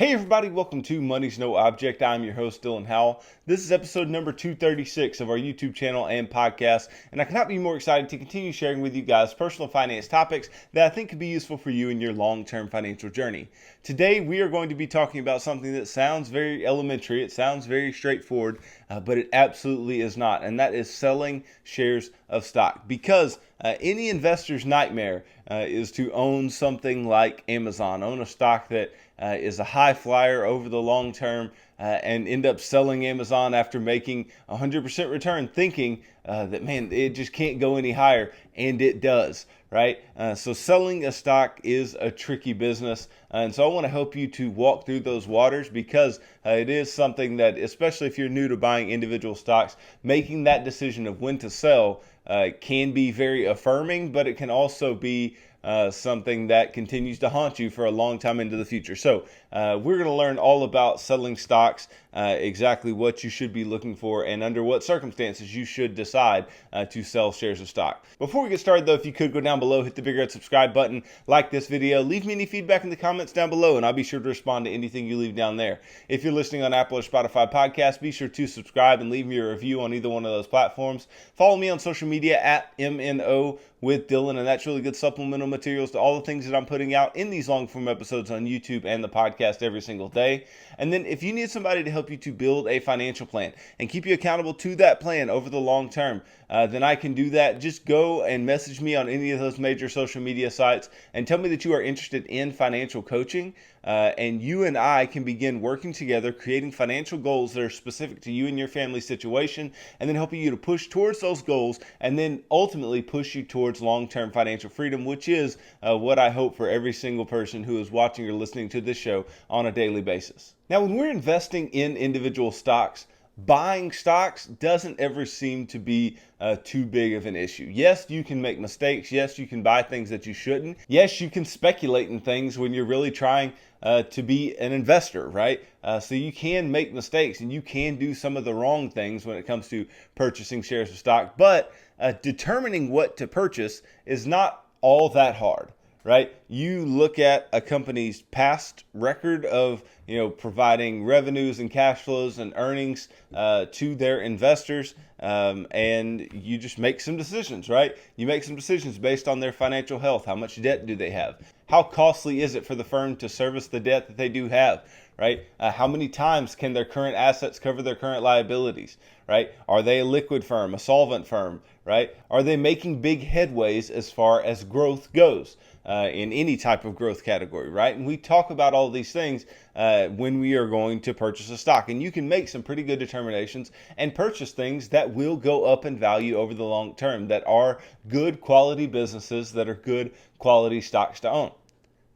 Hey everybody, welcome to Money's No Object. I'm your host, Dylan Howell. This is episode number 236 of our YouTube channel and podcast, and I cannot be more excited to continue sharing with you guys personal finance topics that I think could be useful for you in your long-term financial journey. Today, we are going to be talking about something that sounds very elementary, it sounds very straightforward, but it absolutely is not, and that is selling shares of stock. Because any investor's nightmare is to own something like Amazon, own a stock that is a high flyer over the long term, and end up selling Amazon after making 100% return, thinking that, man, it just can't go any higher, and it does, right? So selling a stock is a tricky business, and so I want to help you to walk through those waters, because it is something that, especially if you're new to buying individual stocks, making that decision of when to sell can be very affirming, but it can also be something that continues to haunt you for a long time into the future. So we're going to learn all about selling stocks, exactly what you should be looking for, and under what circumstances you should decide to sell shares of stock. Before we get started, though, if you could go down below, hit the big red subscribe button, like this video, leave me any feedback in the comments down below, and I'll be sure to respond to anything you leave down there. If you're listening on Apple or Spotify podcasts, be sure to subscribe and leave me a review on either one of those platforms. Follow me on social media at MNO with Dylan, and that's really good supplemental materials to all the things that I'm putting out in these long form episodes on YouTube and the podcast every single day. And then if you need somebody to help you to build a financial plan and keep you accountable to that plan over the long term, then I can do that. Just go and message me on any of those major social media sites and tell me that you are interested in financial coaching, and you and I can begin working together, creating financial goals that are specific to you and your family situation, and then helping you to push towards those goals, and then ultimately push you towards long-term financial freedom, which is what I hope for every single person who is watching or listening to this show on a daily basis. Now, when we're investing in individual stocks, buying stocks doesn't ever seem to be too big of an issue. Yes, you can make mistakes. Yes, you can buy things that you shouldn't. Yes, you can speculate in things when you're really trying to be an investor, right? So you can make mistakes and you can do some of the wrong things when it comes to purchasing shares of stock. But determining what to purchase is not all that hard, right? You look at a company's past record of, providing revenues and cash flows and earnings to their investors, and you just make some decisions, right? You make some decisions based on their financial health. How much debt do they have? How costly is it for the firm to service the debt that they do have? Right? How many times can their current assets cover their current liabilities? Right? Are they a liquid firm, a solvent firm? Right? Are they making big headways as far as growth goes in any type of growth category? Right? And we talk about all these things when we are going to purchase a stock. And you can make some pretty good determinations and purchase things that will go up in value over the long term, that are good quality businesses, that are good quality stocks to own.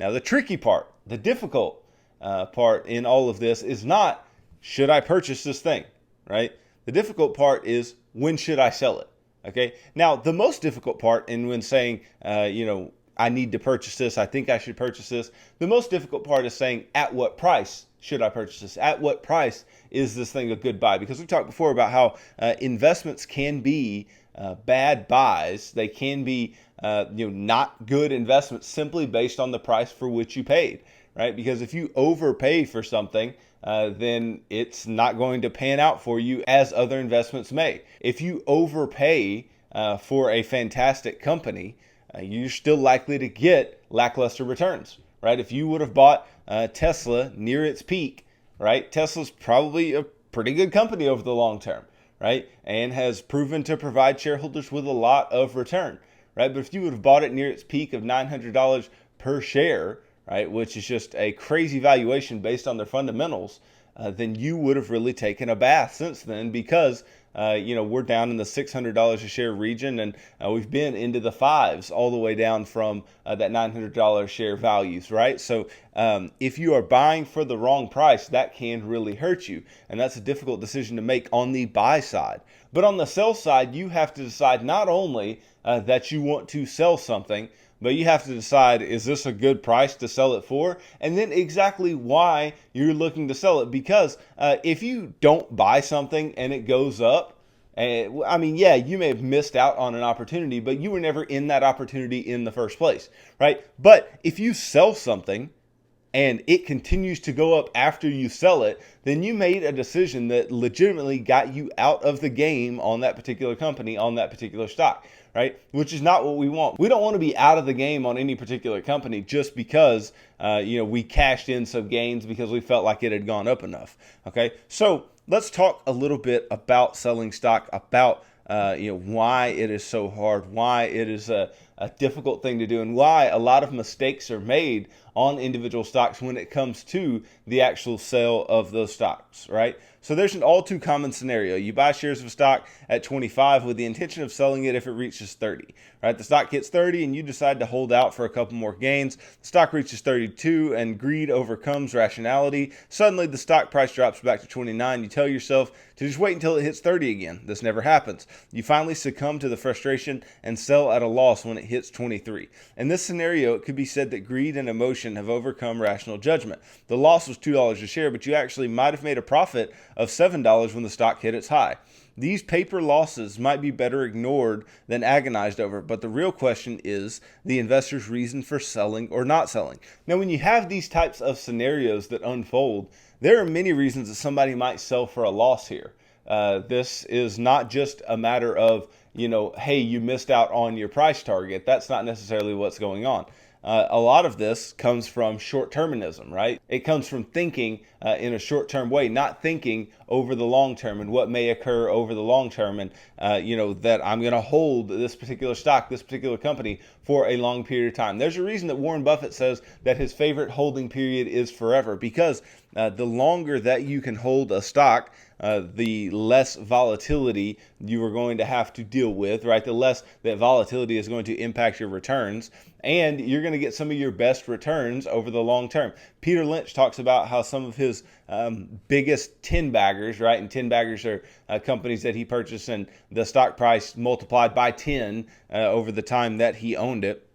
Now, the tricky part, the difficult part in all of this is not, should I purchase this thing, right? The difficult part is, when should I sell it? Okay. Now, the most difficult part in when saying, I need to purchase this, I think I should purchase this, the most difficult part is saying, at what price should I purchase this? At what price is this thing a good buy? Because we talked before about how investments can be bad buys. They can be not good investments simply based on the price for which you paid. Right? Because if you overpay for something, then it's not going to pan out for you as other investments may. If you overpay for a fantastic company, you're still likely to get lackluster returns. Right? If you would have bought Tesla near its peak, right? Tesla's probably a pretty good company over the long term, right? And has proven to provide shareholders with a lot of return, right? But if you would have bought it near its peak of $900 per share, right, which is just a crazy valuation based on their fundamentals, then you would have really taken a bath since then, because we're down in the $600 a share region, and we've been into the fives all the way down from that $900 share values, right? So if you are buying for the wrong price, that can really hurt you, and that's a difficult decision to make on the buy side. But on the sell side, you have to decide not only that you want to sell something, but you have to decide, is this a good price to sell it for? And then exactly why you're looking to sell it. Because if you don't buy something and it goes up, you may have missed out on an opportunity, but you were never in that opportunity in the first place, right? But if you sell something and it continues to go up after you sell it, then you made a decision that legitimately got you out of the game on that particular company, on that particular stock, right? Which is not what we want. We don't want to be out of the game on any particular company just because we cashed in some gains because we felt like it had gone up enough. Okay, so let's talk a little bit about selling stock, about why it is so hard, why it is a difficult thing to do, and why a lot of mistakes are made on individual stocks when it comes to the actual sale of those stocks, right? So there's an all too common scenario. You buy shares of stock at 25 with the intention of selling it if it reaches 30, right? The stock hits 30 and you decide to hold out for a couple more gains. The stock reaches 32 and greed overcomes rationality. Suddenly the stock price drops back to 29. You tell yourself to just wait until it hits 30 again. This never happens. You finally succumb to the frustration and sell at a loss when it hits 23. In this scenario, it could be said that greed and emotion have overcome rational judgment. The loss was $2 a share, but you actually might have made a profit of $7 when the stock hit its high. These paper losses might be better ignored than agonized over, but the real question is the investor's reason for selling or not selling. Now, when you have these types of scenarios that unfold, there are many reasons that somebody might sell for a loss here. This is not just a matter of, hey, you missed out on your price target. That's not necessarily what's going on. A lot of this comes from short-termism, right? It comes from thinking in a short-term way, not thinking over the long term and what may occur over the long term, and that I'm going to hold this particular stock, this particular company for a long period of time. There's a reason that Warren Buffett says that his favorite holding period is forever, because the longer that you can hold a stock, the less volatility you are going to have to deal with, right? The less that volatility is going to impact your returns, and you're going to get some of your best returns over the long term. Peter Lynch talks about how some of his biggest 10 baggers, right? And 10 baggers are companies that he purchased and the stock price multiplied by 10 over the time that he owned it.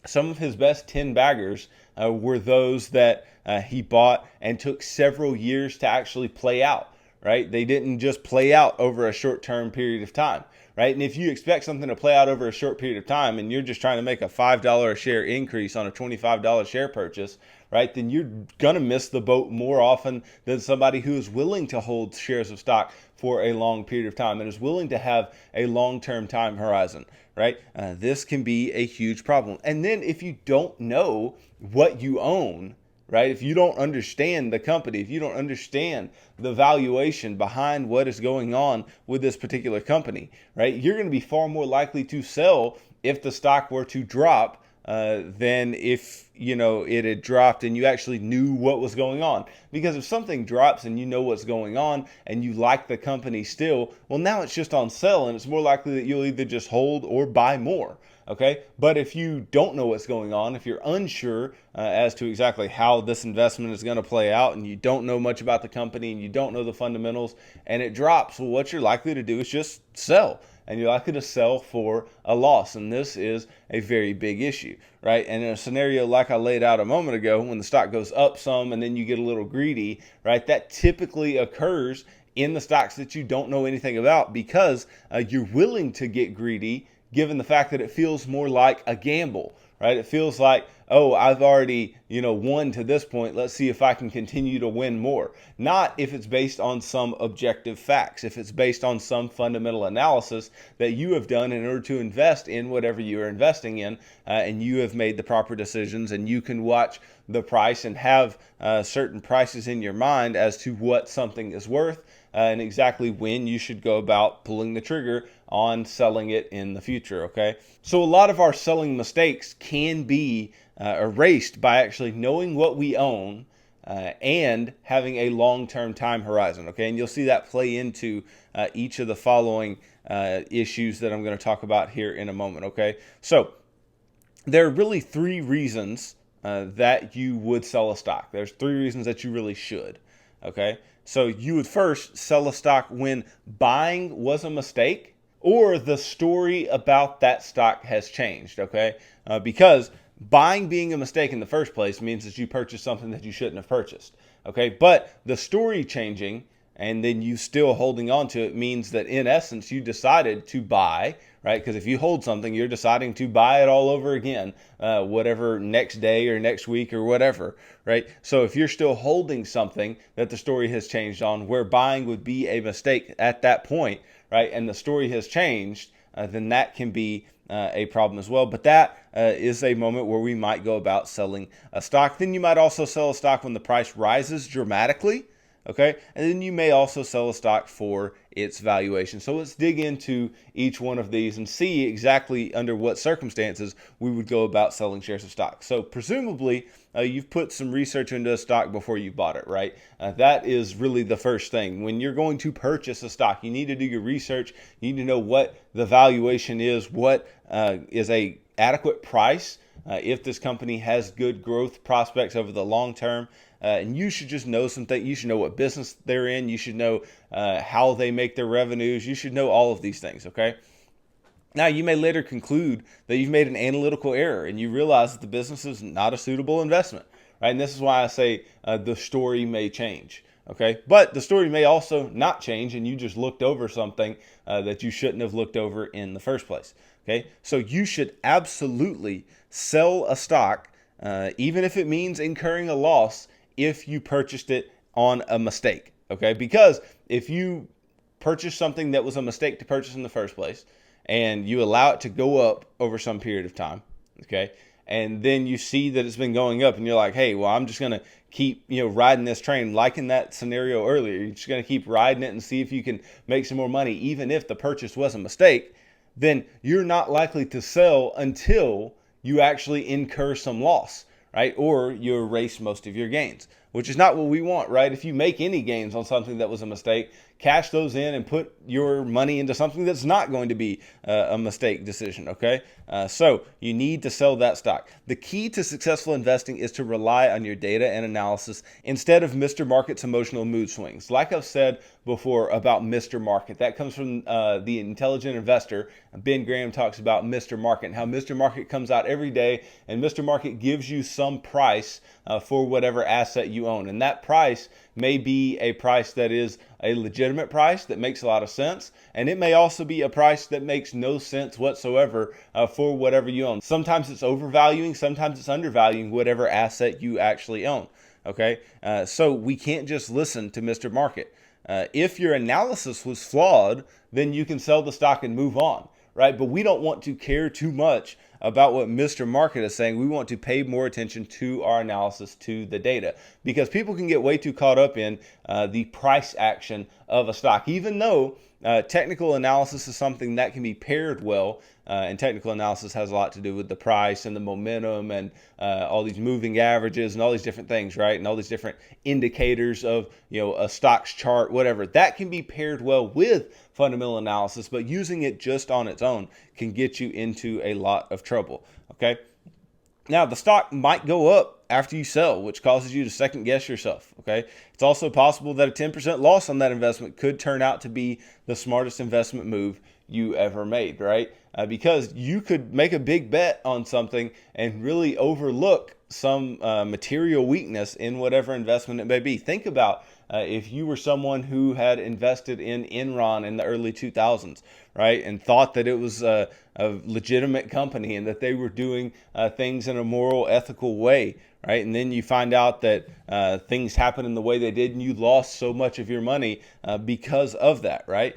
Some of his best 10 baggers were those that he bought and took several years to actually play out. Right? They didn't just play out over a short-term period of time, right? And if you expect something to play out over a short period of time and you're just trying to make a $5 a share increase on a $25 share purchase, right, then you're going to miss the boat more often than somebody who is willing to hold shares of stock for a long period of time and is willing to have a long-term time horizon, right? This can be a huge problem. And then if you don't know what you own, right? If you don't understand the company, if you don't understand the valuation behind what is going on with this particular company, right? You're going to be far more likely to sell if the stock were to drop than if, it had dropped and you actually knew what was going on. Because if something drops and you know what's going on and you like the company still, well, now it's just on sale and it's more likely that you'll either just hold or buy more. Okay, but if you don't know what's going on, if you're unsure as to exactly how this investment is going to play out, and you don't know much about the company and you don't know the fundamentals, and it drops, well, what you're likely to do is just sell, and you're likely to sell for a loss. And this is a very big issue, right? And in a scenario like I laid out a moment ago, when the stock goes up some and then you get a little greedy, right? That typically occurs in the stocks that you don't know anything about, because you're willing to get greedy given the fact that it feels more like a gamble, right? It feels like, oh, I've already, won to this point. Let's see if I can continue to win more. Not if it's based on some objective facts, if it's based on some fundamental analysis that you have done in order to invest in whatever you are investing in, and you have made the proper decisions, and you can watch the price and have certain prices in your mind as to what something is worth, and exactly when you should go about pulling the trigger on selling it in the future, okay? So a lot of our selling mistakes can be erased by actually knowing what we own and having a long-term time horizon, okay? And you'll see that play into each of the following issues that I'm going to talk about here in a moment, okay? So there are really three reasons that you would sell a stock. There's three reasons that you really should, okay? So you would first sell a stock when buying was a mistake or the story about that stock has changed, okay? Because buying being a mistake in the first place means that you purchased something that you shouldn't have purchased, okay? But the story changing and then you still holding on to it means that in essence you decided to buy, right? Because if you hold something, you're deciding to buy it all over again, whatever next day or next week or whatever, right? So if you're still holding something that the story has changed on, where buying would be a mistake at that point, right? And the story has changed, then that can be a problem as well. But that is a moment where we might go about selling a stock. Then you might also sell a stock when the price rises dramatically. Okay, and then you may also sell a stock for its valuation. So let's dig into each one of these and see exactly under what circumstances we would go about selling shares of stock. So presumably you've put some research into a stock before you bought it, right? That is really the first thing. When you're going to purchase a stock, you need to do your research. You need to know what the valuation is, what is a adequate price, if this company has good growth prospects over the long term. And you should just know some things. You should know what business they're in. You should know how they make their revenues. You should know all of these things, okay? Now, you may later conclude that you've made an analytical error and you realize that the business is not a suitable investment, right? And this is why I say the story may change, okay? But the story may also not change and you just looked over something that you shouldn't have looked over in the first place, okay? So you should absolutely sell a stock, even if it means incurring a loss, if you purchased it on a mistake, okay? Because if you purchase something that was a mistake to purchase in the first place and you allow it to go up over some period of time, okay, and then you see that it's been going up and you're like, hey, well, I'm just going to keep, riding this train, like in that scenario earlier. You're just going to keep riding it and see if you can make some more money, even if the purchase was a mistake, then you're not likely to sell until you actually incur some loss, right? Or you erase most of your gains, which is not what we want, right? If you make any gains on something that was a mistake, cash those in and put your money into something that's not going to be a mistake decision, okay? So you need to sell that stock. The key to successful investing is to rely on your data and analysis instead of Mr. Market's emotional mood swings. Like I've said before about Mr. Market, that comes from The Intelligent Investor. Ben Graham talks about Mr. Market and how Mr. Market comes out every day and Mr. Market gives you some price for whatever asset you own. And that price may be a price that is a legitimate price that makes a lot of sense. And it may also be a price that makes no sense whatsoever for whatever you own. Sometimes it's overvaluing, sometimes it's undervaluing whatever asset you actually own. Okay, so we can't just listen to Mr. Market. If your analysis was flawed, then you can sell the stock and move on, right? But we don't want to care too much about what Mr. Market is saying. We want to pay more attention to our analysis, to the data, because people can get way too caught up in the price action of a stock, even though technical analysis is something that can be paired well. And technical analysis has a lot to do with the price and the momentum and all these moving averages and all these different things, right? And all these different indicators of, a stock's chart, whatever. That can be paired well with fundamental analysis, but using it just on its own can get you into a lot of trouble, okay? Now, the stock might go up after you sell, which causes you to second guess yourself, okay? It's also possible that a 10% loss on that investment could turn out to be the smartest investment move you ever made, right? Because you could make a big bet on something and really overlook some material weakness in whatever investment it may be. Think about if you were someone who had invested in Enron in the early 2000s, right, and thought that it was a legitimate company and that they were doing things in a moral, ethical way, right? And then you find out that things happened in the way they did and you lost so much of your money because of that, right?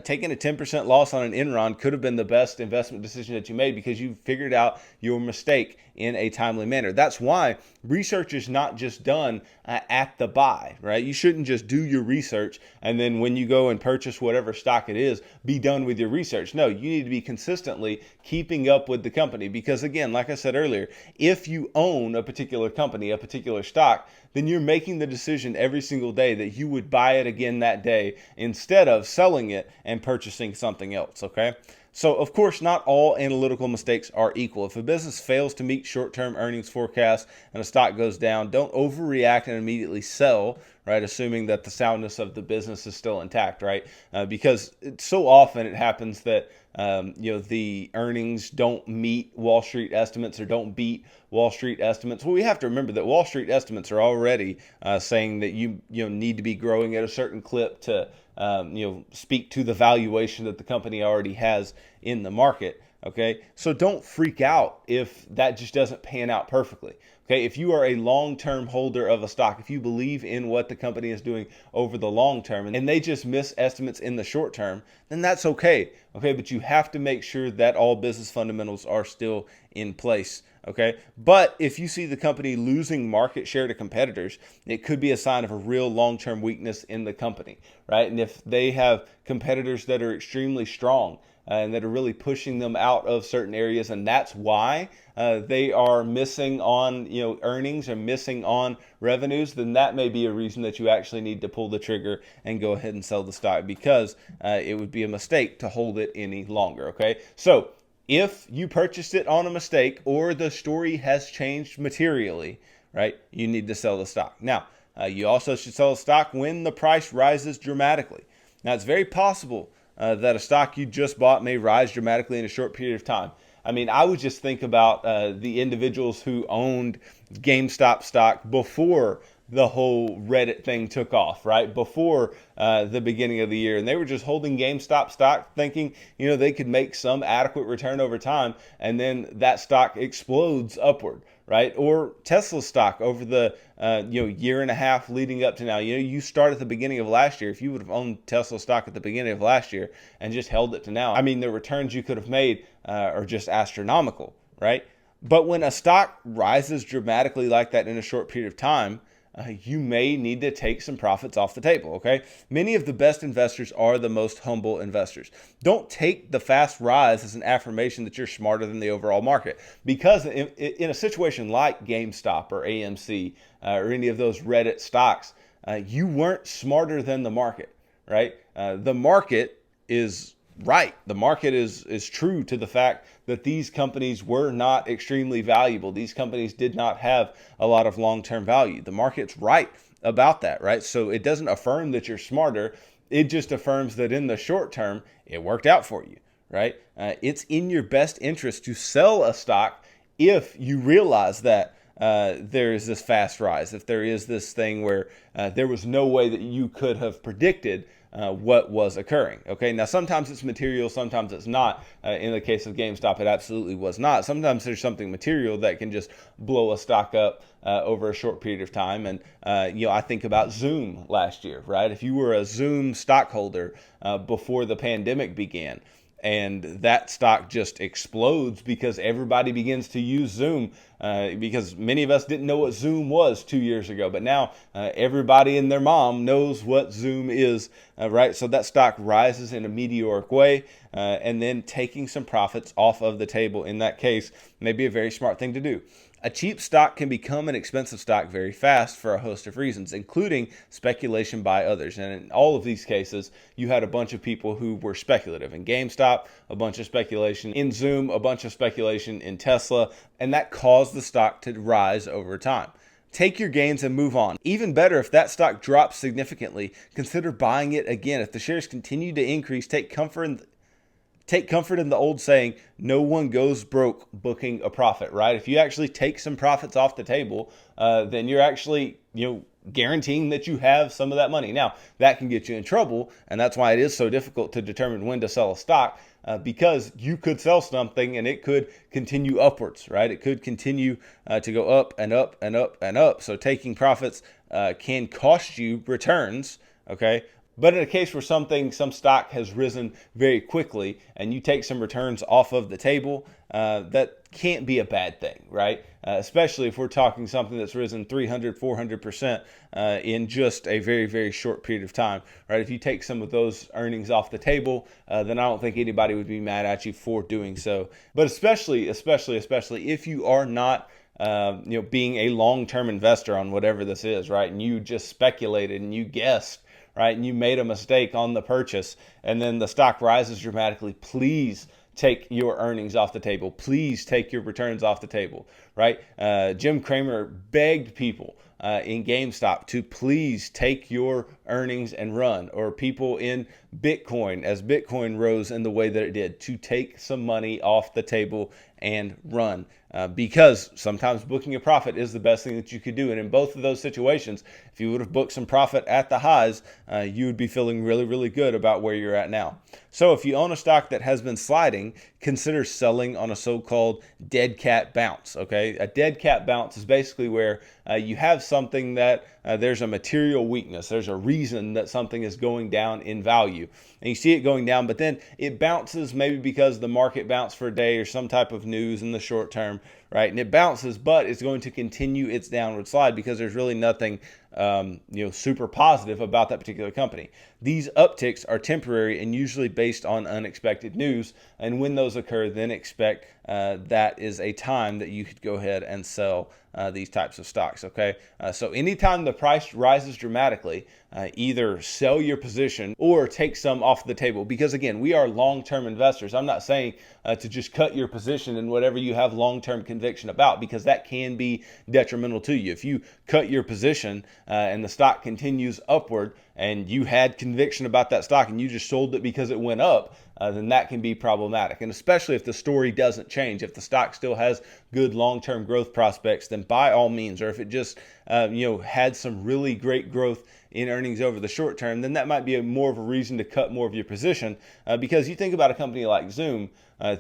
Taking a 10% loss on an Enron could have been the best investment decision that you made because you figured out your mistake in a timely manner. That's why research is not just done at the buy, right? You shouldn't just do your research and then when you go and purchase whatever stock it is, be done with your research. No, you need to be consistently keeping up with the company because again, like I said earlier, if you own a particular company, a particular stock, then you're making the decision every single day that you would buy it again that day instead of selling it and purchasing something else, okay? So, of course, not all analytical mistakes are equal. If a business fails to meet short-term earnings forecasts and a stock goes down, don't overreact and immediately sell, right? Assuming that the soundness of the business is still intact, right? Because so often it happens that the earnings don't meet Wall Street estimates or don't beat Wall Street estimates. Well, we have to remember that Wall Street estimates are already saying that you need to be growing at a certain clip to speak to the valuation that the company already has in the market. Okay, so don't freak out if that just doesn't pan out perfectly. Okay, if you are a long-term holder of a stock, if you believe in what the company is doing over the long term and they just miss estimates in the short term, then that's okay. Okay, but you have to make sure that all business fundamentals are still in place. Okay, but if you see the company losing market share to competitors, it could be a sign of a real long-term weakness in the company, right? And if they have competitors that are extremely strong and that are really pushing them out of certain areas, and that's why they are missing on earnings or missing on revenues, then that may be a reason that you actually need to pull the trigger and go ahead and sell the stock, because it would be a mistake to hold it any longer. Okay, so if you purchased it on a mistake or the story has changed materially, right, you need to sell the stock. Now, you also should sell the stock when the price rises dramatically. Now, it's very possible that a stock you just bought may rise dramatically in a short period of time. I mean, I would just think about the individuals who owned GameStop stock before the whole Reddit thing took off, right? Before the beginning of the year. And they were just holding GameStop stock thinking, they could make some adequate return over time. And then that stock explodes upward, right? Or Tesla stock over the year and a half leading up to now. You start at the beginning of last year. If you would have owned Tesla stock at the beginning of last year and just held it to now, I mean, the returns you could have made are just astronomical, right? But when a stock rises dramatically like that in a short period of time, you may need to take some profits off the table, okay? Many of the best investors are the most humble investors. Don't take the fast rise as an affirmation that you're smarter than the overall market, because in a situation like GameStop or AMC or any of those Reddit stocks, you weren't smarter than the market, right? The market is right. The market is true to the fact that these companies were not extremely valuable. These companies did not have a lot of long-term value. The market's right about that, right? So it doesn't affirm that you're smarter. It just affirms that in the short term, it worked out for you, right? It's in your best interest to sell a stock if you realize that there is this fast rise, if there is this thing where there was no way that you could have predicted what was occurring. Okay, now sometimes it's material, sometimes it's not. In the case of GameStop, it absolutely was not. Sometimes there's something material that can just blow a stock up over a short period of time. And I think about Zoom last year, right? If you were a Zoom stockholder before the pandemic began, and that stock just explodes because everybody begins to use Zoom, because many of us didn't know what Zoom was 2 years ago, but now everybody and their mom knows what Zoom is, right? So that stock rises in a meteoric way, and then taking some profits off of the table in that case may be a very smart thing to do. A cheap stock can become an expensive stock very fast for a host of reasons, including speculation by others. And in all of these cases, you had a bunch of people who were speculative. In GameStop, a bunch of speculation. In Zoom, a bunch of speculation. In Tesla, and that caused the stock to rise over time. Take your gains and move on. Even better, if that stock drops significantly, consider buying it again. If the shares continue to increase, take comfort in the old saying, no one goes broke booking a profit, right? If you actually take some profits off the table, then you're actually, guaranteeing that you have some of that money. Now, that can get you in trouble, and that's why it is so difficult to determine when to sell a stock, because you could sell something and it could continue upwards, right? It could continue to go up and up and up and up. So taking profits can cost you returns, okay? But in a case where some stock has risen very quickly and you take some returns off of the table, that can't be a bad thing, right? Especially if we're talking something that's risen 300, 400% in just a very, very short period of time, right? If you take some of those earnings off the table, then I don't think anybody would be mad at you for doing so. But especially if you are not being a long-term investor on whatever this is, right? And you just speculated and you guessed, right? And you made a mistake on the purchase and then the stock rises dramatically. Please take your earnings off the table. Please take your returns off the table, right? Jim Cramer begged people in GameStop to please take your earnings and run, or people in Bitcoin, as Bitcoin rose in the way that it did, to take some money off the table and run. Because sometimes booking a profit is the best thing that you could do. And in both of those situations, if you would have booked some profit at the highs, you would be feeling really, really good about where you're at now. So if you own a stock that has been sliding, consider selling on a so-called dead cat bounce. Okay, a dead cat bounce is basically where you have something that there's a material weakness. There's a reason that something is going down in value, and you see it going down, but then it bounces maybe because the market bounced for a day or some type of news in the short term, right? And it bounces, but it's going to continue its downward slide because there's really nothing super positive about that particular company. These upticks are temporary and usually based on unexpected news. And when those occur, then expect that is a time that you could go ahead and sell these types of stocks. Okay. So anytime the price rises dramatically, either sell your position or take some off the table, because again, we are long-term investors. I'm not saying to just cut your position in whatever you have long-term conviction about, because that can be detrimental to you. If you cut your position and the stock continues upward and you had conviction about that stock and you just sold it because it went up, then that can be problematic. And especially if the story doesn't change, if the stock still has good long-term growth prospects, then by all means, or if it just had some really great growth in earnings over the short term, then that might be more of a reason to cut more of your position. Because you think about a company like Zoom,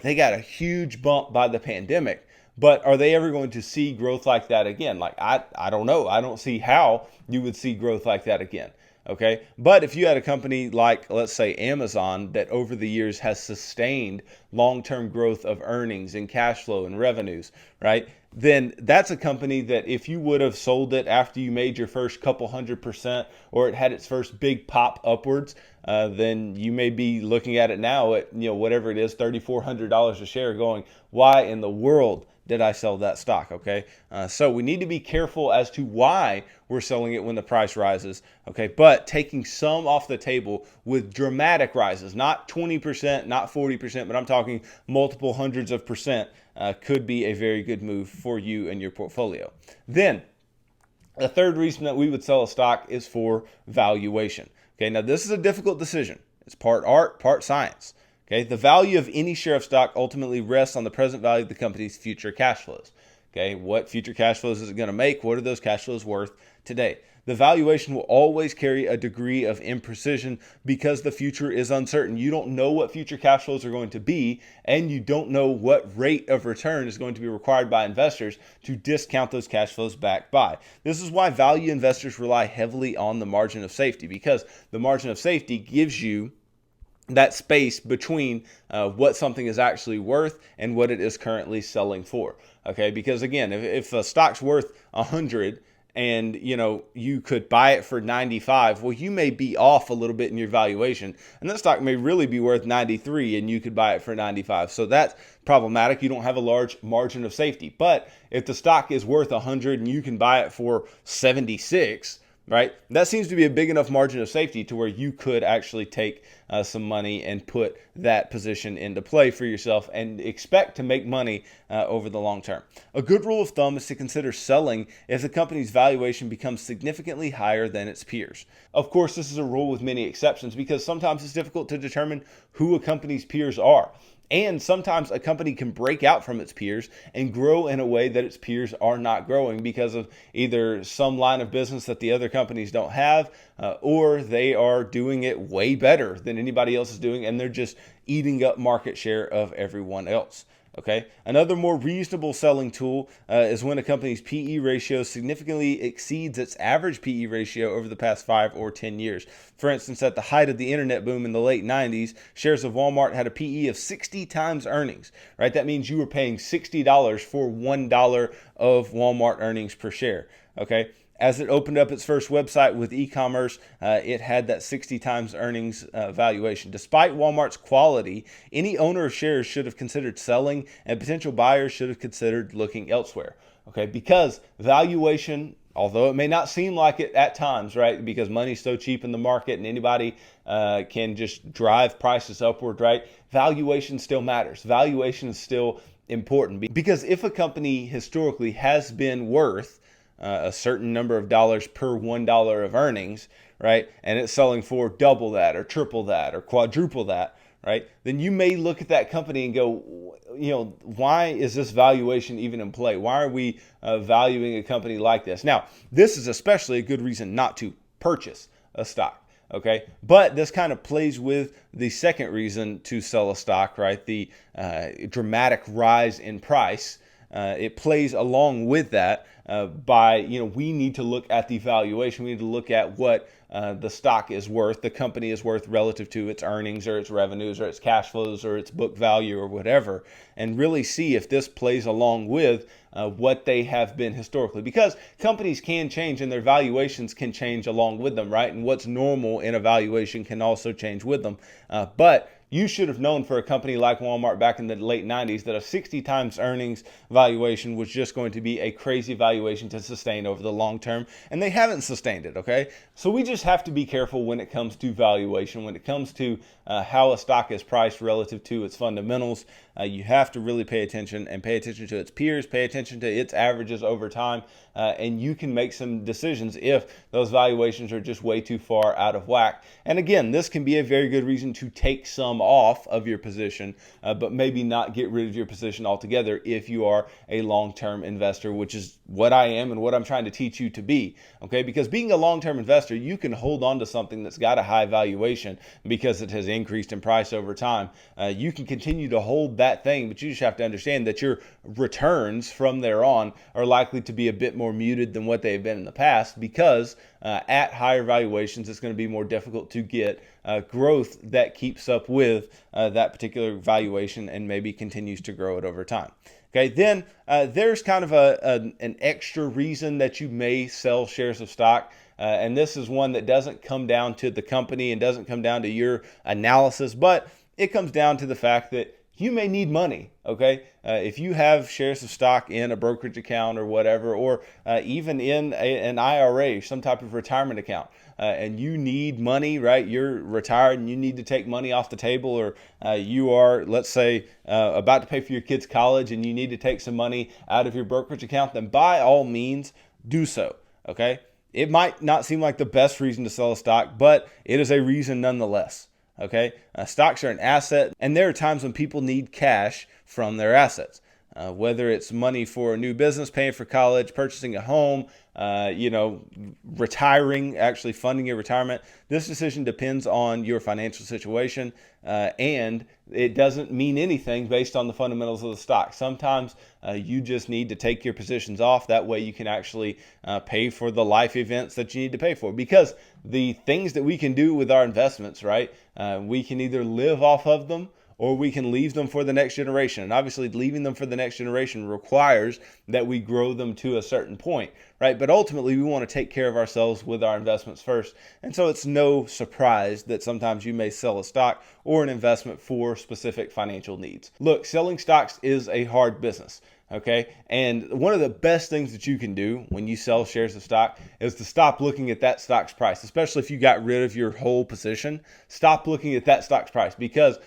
they got a huge bump by the pandemic. But are they ever going to see growth like that again? Like, I don't know. I don't see how you would see growth like that again. Okay. But if you had a company like, let's say, Amazon, that over the years has sustained long-term growth of earnings and cash flow and revenues, right? Then that's a company that if you would have sold it after you made your first couple 100%, or it had its first big pop upwards, then you may be looking at it now at, whatever it is, $3,400 a share, going, why in the world did I sell that stock? Okay. So we need to be careful as to why we're selling it when the price rises. Okay. But taking some off the table with dramatic rises, not 20%, not 40%, but I'm talking multiple hundreds of percent, could be a very good move for you and your portfolio. Then the third reason that we would sell a stock is for valuation. Okay. Now this is a difficult decision. It's part art, part science. Okay, the value of any share of stock ultimately rests on the present value of the company's future cash flows. Okay, what future cash flows is it going to make? What are those cash flows worth today? The valuation will always carry a degree of imprecision because the future is uncertain. You don't know what future cash flows are going to be, and you don't know what rate of return is going to be required by investors to discount those cash flows back by. This is why value investors rely heavily on the margin of safety, because the margin of safety gives you that space between what something is actually worth and what it is currently selling for. Okay, because again, if a stock's worth 100 and you could buy it for 95, well, you may be off a little bit in your valuation, and that stock may really be worth 93 and you could buy it for 95. So that's problematic. You don't have a large margin of safety. But if the stock is worth 100 and you can buy it for 76, right? That seems to be a big enough margin of safety to where you could actually take some money and put that position into play for yourself and expect to make money over the long term. A good rule of thumb is to consider selling if the company's valuation becomes significantly higher than its peers. Of course, this is a rule with many exceptions because sometimes it's difficult to determine who a company's peers are. And sometimes a company can break out from its peers and grow in a way that its peers are not growing because of either some line of business that the other companies don't have, or they are doing it way better than anybody else is doing, and they're just eating up market share of everyone else. Okay. Another more reasonable selling tool is when a company's PE ratio significantly exceeds its average PE ratio over the past 5 or 10 years. For instance, at the height of the internet boom in the late 90s, shares of Walmart had a PE of 60 times earnings, right? That means you were paying $60 for $1 of Walmart earnings per share. Okay. As it opened up its first website with e-commerce, it had that 60 times earnings valuation. Despite Walmart's quality, any owner of shares should have considered selling, and potential buyers should have considered looking elsewhere. Okay, because valuation although it may not seem like it at times, right? Because money's so cheap in the market and anybody can just drive prices upward, right? Valuation still matters. Valuation is still important because if a company historically has been worth a certain number of dollars per $1 of earnings, right? And it's selling for double that or triple that or quadruple that, right? Then you may look at that company and go, why is this valuation even in play? Why are we valuing a company like this? Now, this is especially a good reason not to purchase a stock. Okay, but this kind of plays with the second reason to sell a stock, right? The dramatic rise in price. It plays along with that by, we need to look at the valuation. We need to look at what the stock is worth, the company is worth relative to its earnings or its revenues or its cash flows or its book value or whatever, and really see if this plays along with what they have been historically. Because companies can change and their valuations can change along with them, right? And what's normal in a valuation can also change with them. But you should have known for a company like Walmart back in the late 90s that a 60 times earnings valuation was just going to be a crazy valuation to sustain over the long term, and they haven't sustained it, okay? So we just have to be careful when it comes to valuation, when it comes to how a stock is priced relative to its fundamentals. You have to really pay attention and pay attention to its peers, pay attention to its averages over time, and you can make some decisions if those valuations are just way too far out of whack. And again, this can be a very good reason to take some off of your position, but maybe not get rid of your position altogether if you are a long-term investor, which is what I am and what I'm trying to teach you to be, okay? Because being a long-term investor, you can hold on to something that's got a high valuation because it has increased in price over time. You can continue to hold that thing, but you just have to understand that your returns from there on are likely to be a bit more muted than what they've been in the past because at higher valuations, it's going to be more difficult to get growth that keeps up with that particular valuation and maybe continues to grow it over time. Okay, then there's kind of an extra reason that you may sell shares of stock. And this is one that doesn't come down to the company and doesn't come down to your analysis, but it comes down to the fact that you may need money, okay? If you have shares of stock in a brokerage account or whatever, or even in an IRA, some type of retirement account, and you need money, right? You're retired and you need to take money off the table, or you are, let's say, about to pay for your kids' college and you need to take some money out of your brokerage account, then by all means, do so, okay? It might not seem like the best reason to sell a stock, but it is a reason nonetheless. Okay, stocks are an asset, and there are times when people need cash from their assets, whether it's money for a new business, paying for college, purchasing a home, retiring, actually funding your retirement. This decision depends on your financial situation, and it doesn't mean anything based on the fundamentals of the stock. Sometimes you just need to take your positions off. That way you can actually pay for the life events that you need to pay for. Because the things that we can do with our investments, right, we can either live off of them or we can leave them for the next generation. And obviously leaving them for the next generation requires that we grow them to a certain point, right? But ultimately we want to take care of ourselves with our investments first. And so it's no surprise that sometimes you may sell a stock or an investment for specific financial needs. Look, selling stocks is a hard business. Okay. And one of the best things that you can do when you sell shares of stock is to stop looking at that stock's price, especially if you got rid of your whole position. Stop looking at that stock's price because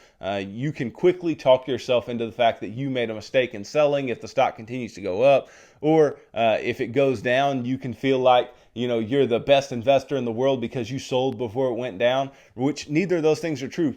you can quickly talk yourself into the fact that you made a mistake in selling if the stock continues to go up, or if it goes down, you can feel like you're the best investor in the world because you sold before it went down, which neither of those things are true.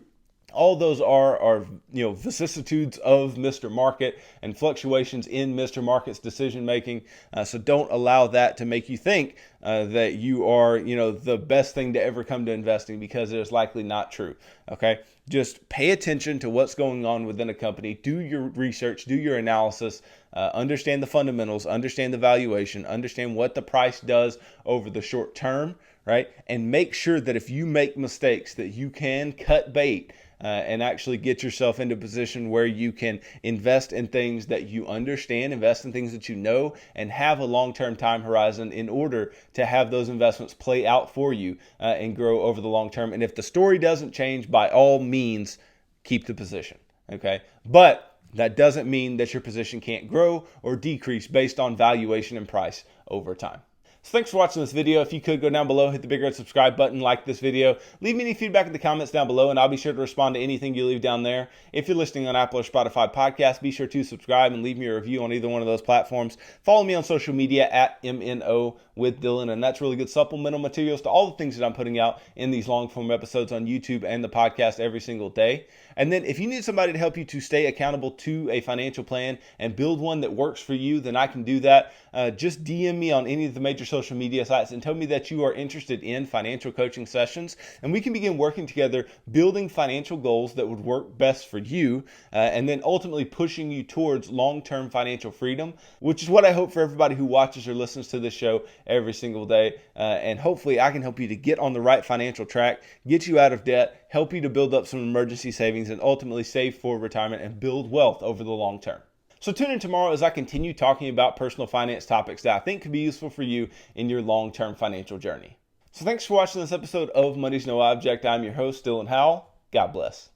All those are vicissitudes of Mr. Market and fluctuations in Mr. Market's decision making. So don't allow that to make you think that you are, the best thing to ever come to investing, because it is likely not true. Okay, just pay attention to what's going on within a company. Do your research, do your analysis, understand the fundamentals, understand the valuation, understand what the price does over the short term, right? And make sure that if you make mistakes, that you can cut bait. And actually get yourself into a position where you can invest in things that you understand, invest in things that you know, and have a long-term time horizon in order to have those investments play out for you and grow over the long term. And if the story doesn't change, by all means, keep the position, okay? But that doesn't mean that your position can't grow or decrease based on valuation and price over time. So thanks for watching this video. If you could go down below, hit the big red subscribe button, like this video, leave me any feedback in the comments down below, and I'll be sure to respond to anything you leave down there. If you're listening on Apple or Spotify podcasts, be sure to subscribe and leave me a review on either one of those platforms. Follow me on social media at MNO with Dylan, and that's really good supplemental materials to all the things that I'm putting out in these long form episodes on YouTube and the podcast every single day. And then if you need somebody to help you to stay accountable to a financial plan and build one that works for you, then I can do that. Just DM me on any of the major social media sites and tell me that you are interested in financial coaching sessions, and we can begin working together, building financial goals that would work best for you, and then ultimately pushing you towards long-term financial freedom, which is what I hope for everybody who watches or listens to this show every single day. And hopefully I can help you to get on the right financial track, get you out of debt, help you to build up some emergency savings, and ultimately save for retirement and build wealth over the long term. So tune in tomorrow as I continue talking about personal finance topics that I think could be useful for you in your long-term financial journey. So thanks for watching this episode of Money's No Object. I'm your host, Dylan Howell. God bless.